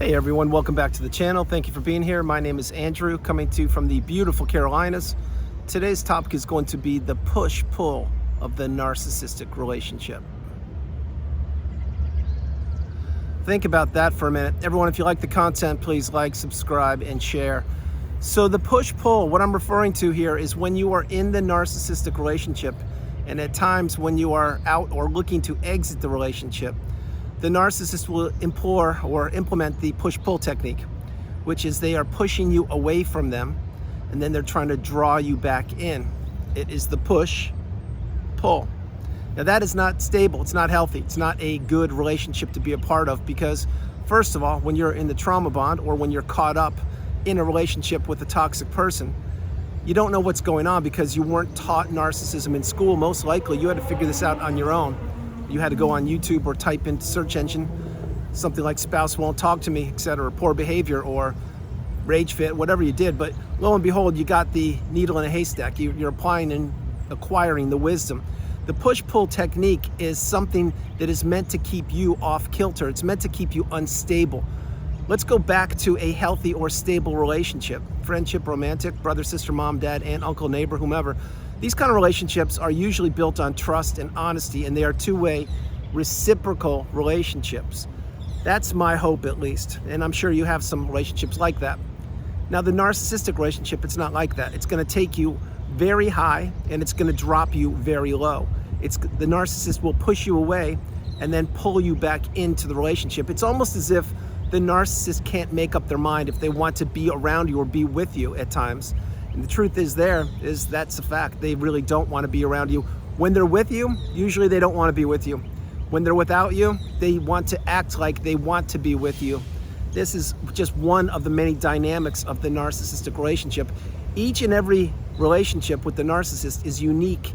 Hey everyone, welcome back to the channel. Thank you for being here. My name is Andrew, coming to you from the beautiful Carolinas. Today's topic is going to be the push-pull of the narcissistic relationship. Think about that for a minute. Everyone, if you like the content, please like, subscribe, and share. So the push-pull, what I'm referring to here is when you are in the narcissistic relationship, and at times when you are out or looking to exit the relationship, the narcissist will implore or implement the push-pull technique, which is they are pushing you away from them, and then they're trying to draw you back in. It is the push-pull. Now that is not stable, it's not healthy, it's not a good relationship to be a part of, because first of all, when you're in the trauma bond or when you're caught up in a relationship with a toxic person, you don't know what's going on because you weren't taught narcissism in school. Most likely you had to figure this out on your own. You had to go on YouTube or type into search engine something like spouse won't talk to me, etc., poor behavior, or rage fit, whatever you did. But lo and behold, you got the needle in a haystack. You're applying and acquiring the wisdom. The push-pull technique is something that is meant to keep you off kilter. It's meant to keep you unstable. Let's go back to a healthy or stable relationship. Friendship, romantic, brother, sister, mom, dad, aunt, uncle, neighbor, whomever. These kind of relationships are usually built on trust and honesty, and they are two-way reciprocal relationships. That's my hope, at least. And I'm sure you have some relationships like that. Now, the narcissistic relationship, it's not like that. It's going to take you very high and it's going to drop you very low. The narcissist will push you away and then pull you back into the relationship. It's almost as if the narcissist can't make up their mind if they want to be around you or be with you at times. And the truth is that's a fact. They really don't want to be around you. When they're with you, usually they don't want to be with you. When they're without you, they want to act like they want to be with you. This is just one of the many dynamics of the narcissistic relationship. Each and every relationship with the narcissist is unique,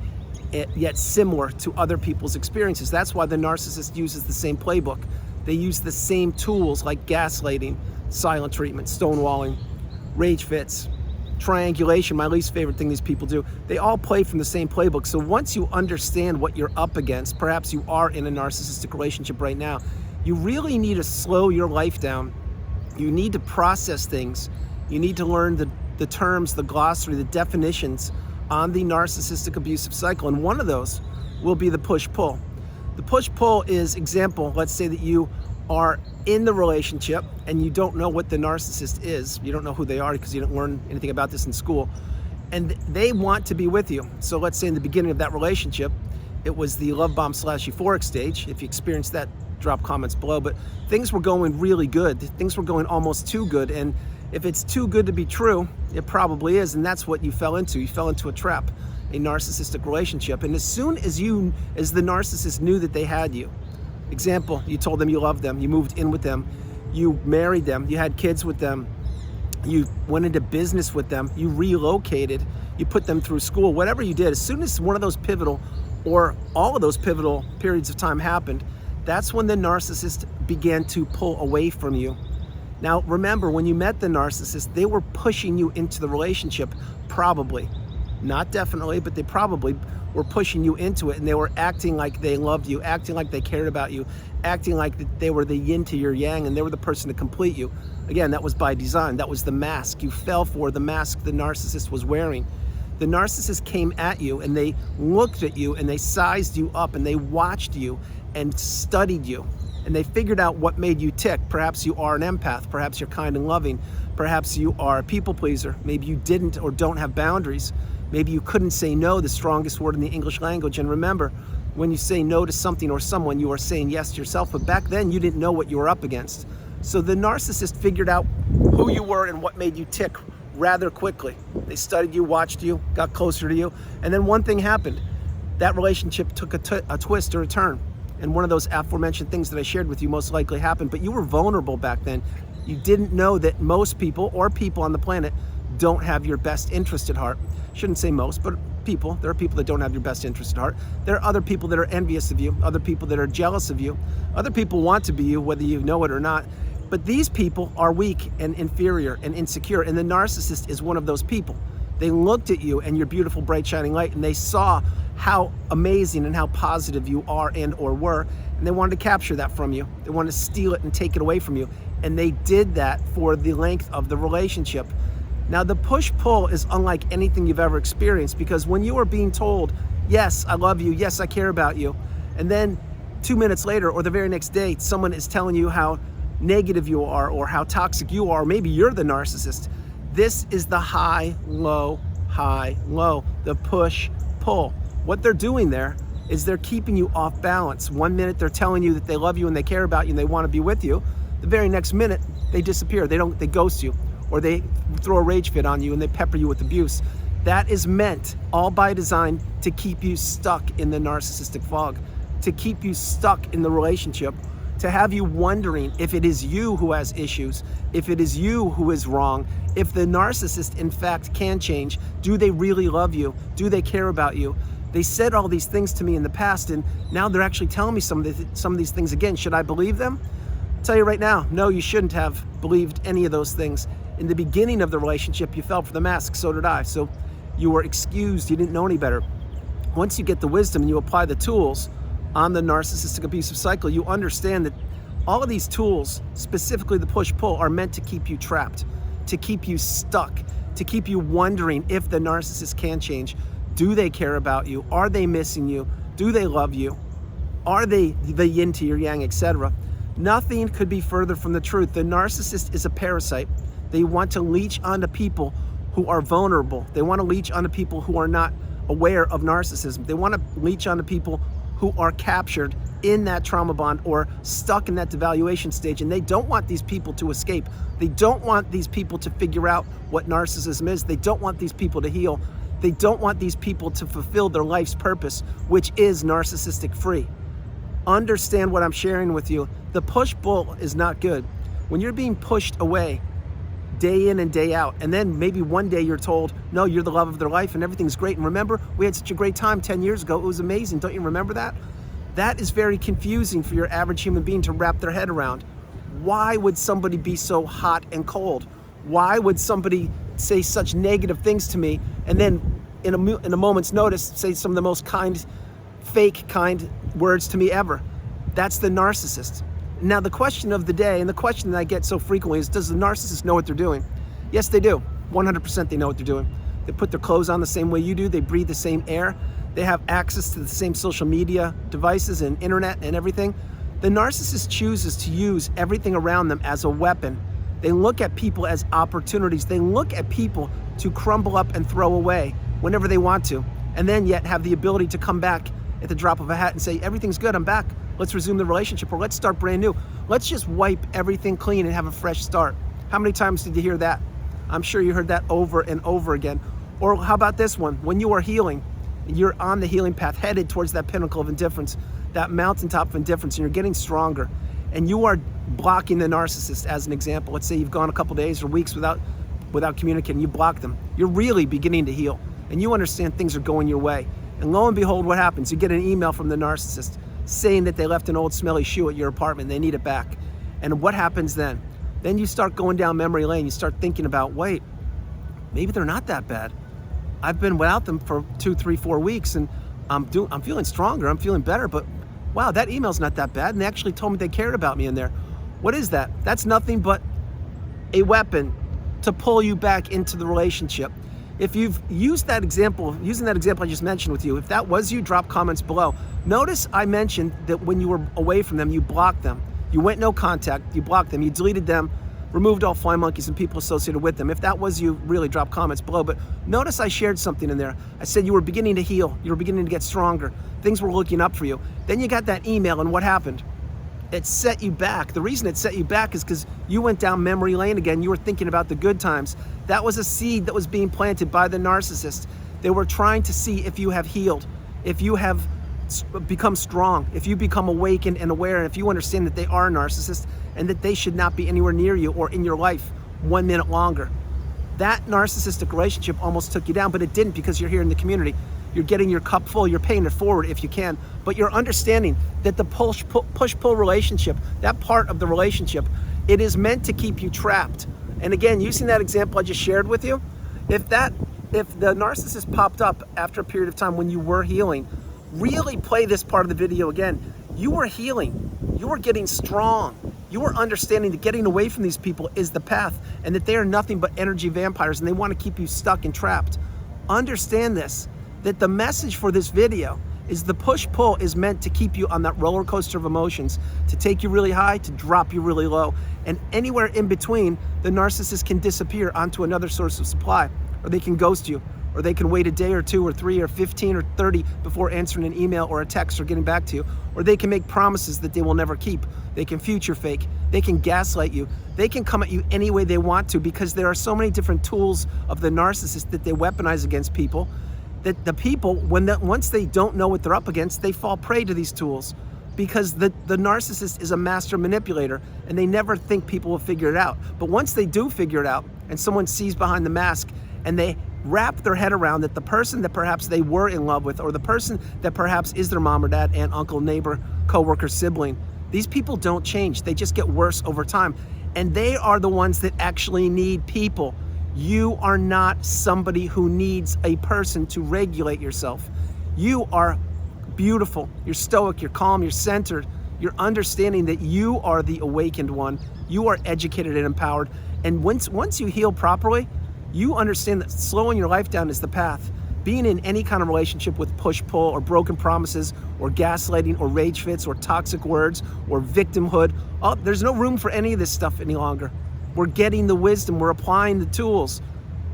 yet similar to other people's experiences. That's why the narcissist uses the same playbook. They use the same tools like gaslighting, silent treatment, stonewalling, rage fits, triangulation, my least favorite thing these people do. They all play from the same playbook. So once you understand what you're up against, perhaps you are in a narcissistic relationship right now, you really need to slow your life down. You need to process things. You need to learn the terms, the glossary, the definitions on the narcissistic abusive cycle. And one of those will be the push-pull. The push-pull is example, let's say that you are in the relationship and you don't know what the narcissist is. You don't know who they are because you didn't learn anything about this in school. And they want to be with you. So let's say in the beginning of that relationship, it was the love bomb / euphoric stage. If you experienced that, drop comments below. But things were going really good. Things were going almost too good. And if it's too good to be true, it probably is. And that's what you fell into. You fell into a trap, a narcissistic relationship. And as soon as the narcissist knew that they had you, example, you told them you loved them, you moved in with them, you married them, you had kids with them, you went into business with them, you relocated, you put them through school, whatever you did, as soon as one of those pivotal or all of those pivotal periods of time happened, that's when the narcissist began to pull away from you. Now, remember, when you met the narcissist, they were pushing you into the relationship, probably. Not definitely, but they probably were pushing you into it, and they were acting like they loved you, acting like they cared about you, acting like they were the yin to your yang, and they were the person to complete you. Again, that was by design. That was the mask. You fell for the mask the narcissist was wearing. The narcissist came at you, and they looked at you, and they sized you up, and they watched you and studied you, and they figured out what made you tick. Perhaps you are an empath. Perhaps you're kind and loving. Perhaps you are a people pleaser. Maybe you didn't or don't have boundaries. Maybe you couldn't say no, the strongest word in the English language. And remember, when you say no to something or someone, you are saying yes to yourself. But back then, you didn't know what you were up against. So the narcissist figured out who you were and what made you tick rather quickly. They studied you, watched you, got closer to you. And then one thing happened. That relationship took a twist or a turn. And one of those aforementioned things that I shared with you most likely happened. But you were vulnerable back then. You didn't know that most people or people on the planet don't have your best interest at heart. Shouldn't say most, but people. There are people that don't have your best interest at heart. There are other people that are envious of you, other people that are jealous of you. Other people want to be you, whether you know it or not. But these people are weak and inferior and insecure, and the narcissist is one of those people. They looked at you and your beautiful, bright, shining light, and they saw how amazing and how positive you are and or were, and they wanted to capture that from you. They wanted to steal it and take it away from you. and they did that for the length of the relationship. Now, the push-pull is unlike anything you've ever experienced, because when you are being told, yes, I love you, yes, I care about you, and then 2 minutes later or the very next day, someone is telling you how negative you are or how toxic you are, or maybe you're the narcissist. This is the high, low, the push-pull. What they're doing there is they're keeping you off balance. 1 minute they're telling you that they love you and they care about you and they want to be with you. The very next minute they disappear. They ghost you, or they throw a rage fit on you and they pepper you with abuse. That is meant, all by design, to keep you stuck in the narcissistic fog, to keep you stuck in the relationship, to have you wondering if it is you who has issues, if it is you who is wrong, if the narcissist in fact can change. Do they really love you? Do they care about you? They said all these things to me in the past, and now they're actually telling me some of these things again. Should I believe them? I'll tell you right now, no, you shouldn't have believed any of those things. In the beginning of the relationship, you fell for the mask, so did I. So you were excused, you didn't know any better. Once you get the wisdom and you apply the tools on the narcissistic abusive cycle, you understand that all of these tools, specifically the push-pull, are meant to keep you trapped, to keep you stuck, to keep you wondering if the narcissist can change. Do they care about you? Are they missing you? Do they love you? Are they the yin to your yang, etc.? Nothing could be further from the truth. The narcissist is a parasite. They want to leech onto people who are vulnerable. They want to leech onto people who are not aware of narcissism. They want to leech onto people who are captured in that trauma bond or stuck in that devaluation stage, and they don't want these people to escape. They don't want these people to figure out what narcissism is. They don't want these people to heal. They don't want these people to fulfill their life's purpose, which is narcissistic free. Understand what I'm sharing with you. The push-pull is not good. When you're being pushed away day in and day out, and then maybe one day you're told, no, you're the love of their life and everything's great. And remember, we had such a great time 10 years ago. It was amazing. Don't you remember that? That is very confusing for your average human being to wrap their head around. Why would somebody be so hot and cold? Why would somebody say such negative things to me and then in a moment's notice say some of the most fake kind words to me ever? That's the narcissist. Now, the question of the day, and the question that I get so frequently, is, does the narcissist know what they're doing? Yes, they do. 100% they know what they're doing. They put their clothes on the same way you do. They breathe the same air. They have access to the same social media devices and internet and everything. The narcissist chooses to use everything around them as a weapon. They look at people as opportunities. They look at people to crumble up and throw away whenever they want to, and then yet have the ability to come back at the drop of a hat and say, everything's good, I'm back. Let's resume the relationship, or let's start brand new. Let's just wipe everything clean and have a fresh start. How many times did you hear that? I'm sure you heard that over and over again. Or how about this one? When you are healing, you're on the healing path, headed towards that pinnacle of indifference, that mountaintop of indifference, and you're getting stronger, and you are blocking the narcissist, as an example. Let's say you've gone a couple days or weeks without communicating. You block them. You're really beginning to heal, and you understand things are going your way. And lo and behold, what happens? You get an email from the narcissist saying that they left an old smelly shoe at your apartment and they need it back. And what happens then? Then you start going down memory lane. You start thinking about, wait, maybe they're not that bad. I've been without them for 2, 3, 4 weeks, and I'm feeling stronger. I'm feeling better, but wow, that email's not that bad. And they actually told me they cared about me in there. What is that? That's nothing but a weapon to pull you back into the relationship. If you've using that example I just mentioned with you, if that was you, drop comments below. Notice I mentioned that when you were away from them, you blocked them. You went no contact, you blocked them, you deleted them, removed all fly monkeys and people associated with them. If that was you, really drop comments below. But notice I shared something in there. I said you were beginning to heal, you were beginning to get stronger. Things were looking up for you. Then you got that email, and what happened? It set you back. The reason it set you back is because you went down memory lane again. You were thinking about the good times. That was a seed that was being planted by the narcissist. They were trying to see if you have healed, if you have become strong, if you become awakened and aware, and if you understand that they are a narcissist and that they should not be anywhere near you or in your life 1 minute longer. That narcissistic relationship almost took you down, but it didn't, because you're here in the community. You're getting your cup full, you're paying it forward if you can, but you're understanding that the push-pull relationship, that part of the relationship, it is meant to keep you trapped. And again, using that example I just shared with you, if the narcissist popped up after a period of time when you were healing, really play this part of the video again. you are healing. You are getting strong. You are understanding that getting away from these people is the path, and that they are nothing but energy vampires, and they want to keep you stuck and trapped. Understand this, that the message for this video is the push-pull is meant to keep you on that roller coaster of emotions, to take you really high, to drop you really low. And anywhere in between, the narcissist can disappear onto another source of supply, or they can ghost you, or they can wait a day or 2 or 3 or 15 or 30 before answering an email or a text or getting back to you, or they can make promises that they will never keep. They can future fake, they can gaslight you, they can come at you any way they want to, because there are so many different tools of the narcissist that they weaponize against people, that the people, once they don't know what they're up against, they fall prey to these tools, because the narcissist is a master manipulator, and they never think people will figure it out. But once they do figure it out, and someone sees behind the mask, and they wrap their head around that the person that perhaps they were in love with, or the person that perhaps is their mom or dad, aunt, uncle, neighbor, coworker, sibling, these people don't change. They just get worse over time. And they are the ones that actually need people. You are not somebody who needs a person to regulate yourself. You are beautiful, you're stoic, you're calm, you're centered, you're understanding that you are the awakened one, you are educated and empowered. And once you heal properly, you understand that slowing your life down is the path. Being in any kind of relationship with push-pull or broken promises or gaslighting or rage fits or toxic words or victimhood, there's no room for any of this stuff any longer. We're getting the wisdom, we're applying the tools.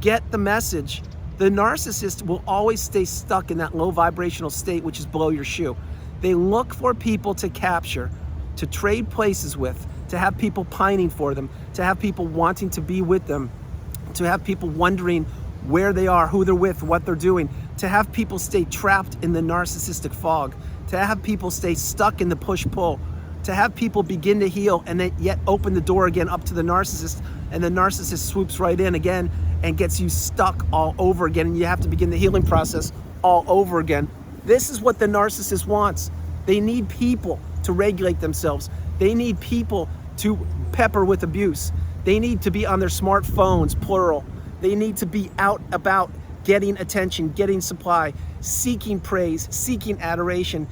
Get the message. The narcissist will always stay stuck in that low vibrational state, which is below your shoe. They look for people to capture, to trade places with, to have people pining for them, to have people wanting to be with them, to have people wondering where they are, who they're with, what they're doing, to have people stay trapped in the narcissistic fog, to have people stay stuck in the push-pull, to have people begin to heal and then yet open the door again up to the narcissist, and the narcissist swoops right in again and gets you stuck all over again, and you have to begin the healing process all over again. This is what the narcissist wants. They need people to regulate themselves. They need people to pepper with abuse. They need to be on their smartphones, plural. They need to be out about getting attention, getting supply, seeking praise, seeking adoration,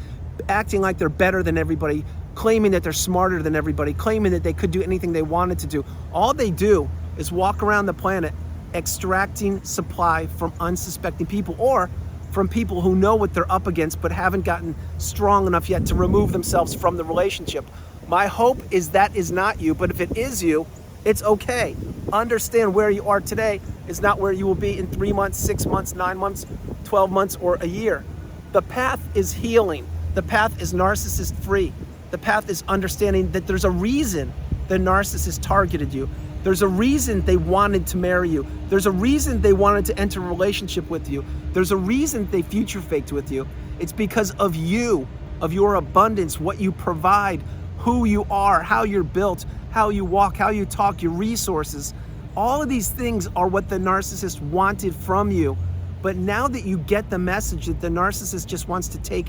acting like they're better than everybody, claiming that they're smarter than everybody, claiming that they could do anything they wanted to do. All they do is walk around the planet extracting supply from unsuspecting people, or from people who know what they're up against but haven't gotten strong enough yet to remove themselves from the relationship. My hope is that is not you, but if it is you, it's okay. Understand where you are today is not where you will be in 3 months, 6 months, 9 months, 12 months, or a year. The path is healing. The path is narcissist free. The path is understanding that there's a reason the narcissist targeted you. There's a reason they wanted to marry you. There's a reason they wanted to enter a relationship with you. There's a reason they future faked with you. It's because of you, of your abundance, what you provide, who you are, how you're built, how you walk, how you talk, your resources. All of these things are what the narcissist wanted from you. But now that you get the message that the narcissist just wants to take,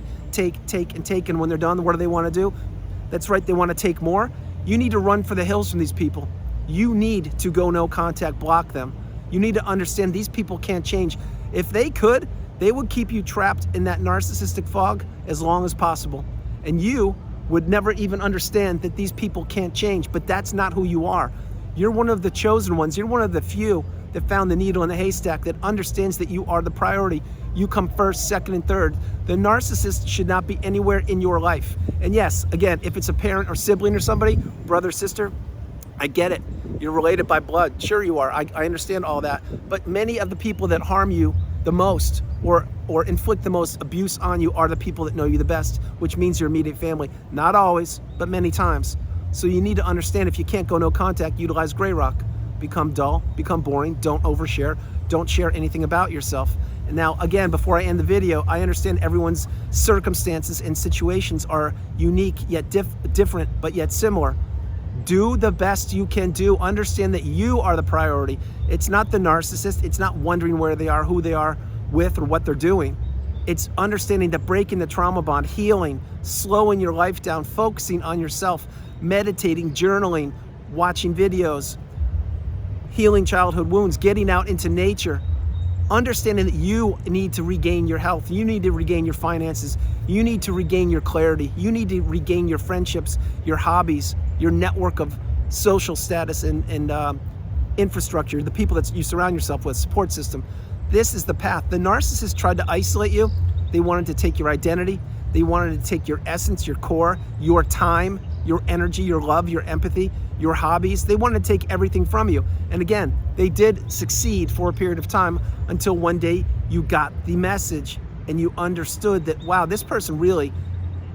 and when they're done, what do they want to do? That's right, they want to take more. You need to run for the hills from these people. You need to go no contact, block them. You need to understand these people can't change. If they could, they would keep you trapped in that narcissistic fog as long as possible. And you would never even understand that these people can't change, but that's not who you are. You're one of the chosen ones. You're one of the few that found the needle in the haystack, that understands that you are the priority. You come first, second, and third. The narcissist should not be anywhere in your life. And yes, again, if it's a parent or sibling or somebody, brother, sister, I get it. You're related by blood. Sure you are. I understand all that. But many of the people that harm you the most or inflict the most abuse on you are the people that know you the best, which means your immediate family. Not always, but many times. So you need to understand, if you can't go no contact, utilize gray rock. Become dull, become boring, don't overshare, don't share anything about yourself. And now, again, before I end the video, I understand everyone's circumstances and situations are unique, yet different, but yet similar. Do the best you can do. Understand that you are the priority. It's not the narcissist. It's not wondering where they are, who they are with, or what they're doing. It's understanding that breaking the trauma bond, healing, slowing your life down, focusing on yourself, meditating, journaling, watching videos, healing childhood wounds, getting out into nature, understanding that you need to regain your health, you need to regain your finances, you need to regain your clarity, you need to regain your friendships, your hobbies, your network of social status and infrastructure, the people that you surround yourself with, support system. This is the path. The narcissist tried to isolate you. They wanted to take your identity. They wanted to take your essence, your core, your time, your energy, your love, your empathy, your hobbies. They wanted to take everything from you. And again, they did succeed for a period of time until one day you got the message and you understood that, wow, this person really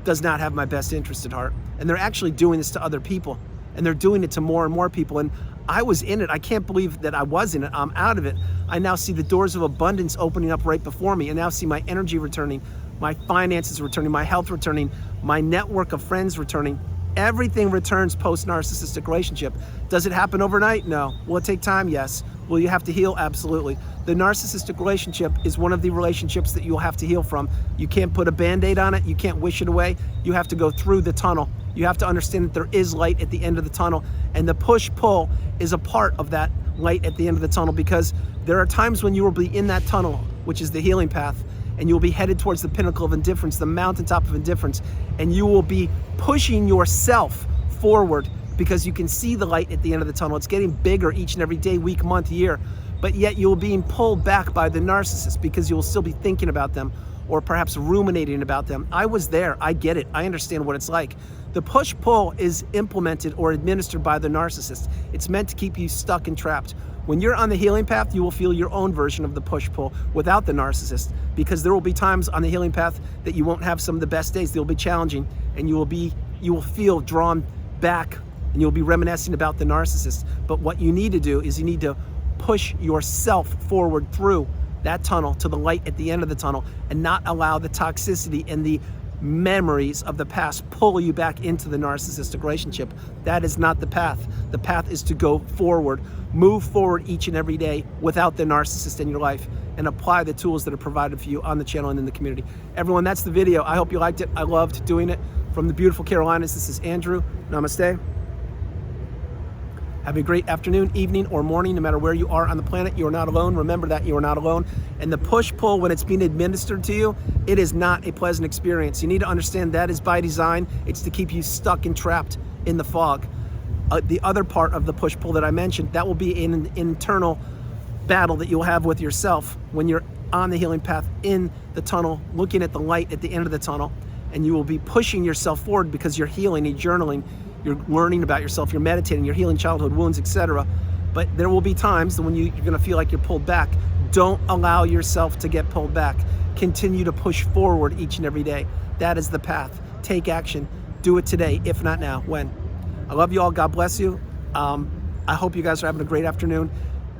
does not have my best interest at heart. And they're actually doing this to other people. And they're doing it to more and more people. And I was in it. I can't believe that I was in it. I'm out of it. I now see the doors of abundance opening up right before me. I now see my energy returning, my finances returning, my health returning, my network of friends returning. Everything returns post-narcissistic relationship. Does it happen overnight? No. Will it take time? Yes. Will you have to heal? Absolutely. The narcissistic relationship is one of the relationships that you'll have to heal from. You can't put a Band-Aid on it. You can't wish it away. You have to go through the tunnel. You have to understand that there is light at the end of the tunnel, and the push-pull is a part of that light at the end of the tunnel, because there are times when you will be in that tunnel, which is the healing path, and you'll be headed towards the pinnacle of indifference, the mountaintop of indifference, and you will be pushing yourself forward because you can see the light at the end of the tunnel. It's getting bigger each and every day, week, month, year, but yet you're being pulled back by the narcissist because you will still be thinking about them or perhaps ruminating about them. I was there. I get it. I understand what it's like. The push-pull is implemented or administered by the narcissist. It's meant to keep you stuck and trapped. When you're on the healing path, you will feel your own version of the push-pull without the narcissist, because there will be times on the healing path that you won't have some of the best days. They'll be challenging, and you will feel drawn back, and you'll be reminiscing about the narcissist. But what you need to do is you need to push yourself forward through that tunnel to the light at the end of the tunnel, and not allow the toxicity and the memories of the past pull you back into the narcissistic relationship. That is not the path. The path is to go forward, move forward each and every day without the narcissist in your life, and apply the tools that are provided for you on the channel and in the community. Everyone, that's the video. I hope you liked it. I loved doing it. From the beautiful Carolinas, this is Andrew. Namaste. Have a great afternoon, evening, or morning, no matter where you are on the planet. You are not alone. Remember that you are not alone. And the push-pull, when it's being administered to you, it is not a pleasant experience. You need to understand that is by design. It's to keep you stuck and trapped in the fog. The other part of the push-pull that I mentioned, that will be an internal battle that you'll have with yourself when you're on the healing path in the tunnel, looking at the light at the end of the tunnel, and you will be pushing yourself forward because you're healing, you're journaling, you're learning about yourself, you're meditating, you're healing childhood wounds, etc. But there will be times when you're going to feel like you're pulled back. Don't allow yourself to get pulled back. Continue to push forward each and every day. That is the path. Take action. Do it today. If not now, when? I love you all. God bless you. I hope you guys are having a great afternoon.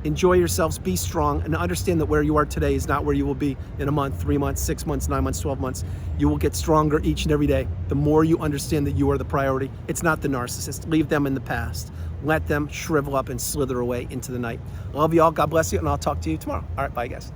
Enjoy yourselves, be strong, and understand that where you are today is not where you will be in a month, 3 months, 6 months, 9 months, 12 months. You will get stronger each and every day. The more you understand that you are the priority. It's not the narcissist. Leave them in the past. Let them shrivel up and slither away into the night. I love you all. God bless you, and I'll talk to you tomorrow. All right, bye, guys.